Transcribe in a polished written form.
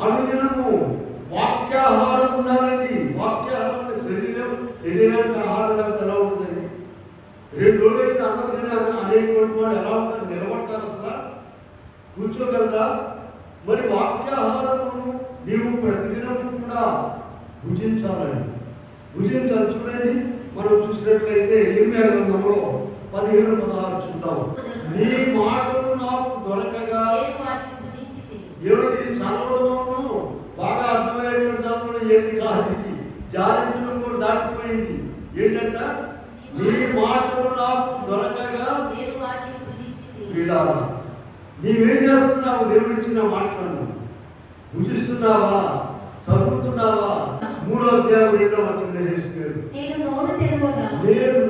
అనుదినము వాక్యాహారం ఉండాలండి. వాక్యాహారం శరీరానికి ఆహారంగా ఎలా ఉంటుంది? 2 రోజులైతే అన్నదినాన్ని అనేటువంటి వాడు ఎలా ఉంటారు? నిలబడతారు? అసలు కూర్చోగలరా? మరి వాక్యాహారము నీవు ప్రతిదినము కూడా భుజించాలండి. భుజించాలి. చూడండి, మనం చూసినట్లయితే ఇర్మియా గ్రంథంలో 15:16 చూద్దాం. నీ మాటలు నాకు దొరకగా, ఏమిటి చదవడము బాగా అర్థమయ్యేటువంటి చదవడం ఏది కాదు, ఇది జారించడం కూడా దాటిపోయింది. ఏంటంట? నీ మాటలు నాకు దొరకగా వీడాలా. నీవేం చేస్తున్నావు? దేవుడిచ్చిన మాటలను భుజిస్తున్నావా? చదువుతున్నావా? 3వ అధ్యాయం 2వ వచనం నేను నోరు తెరవగా నేను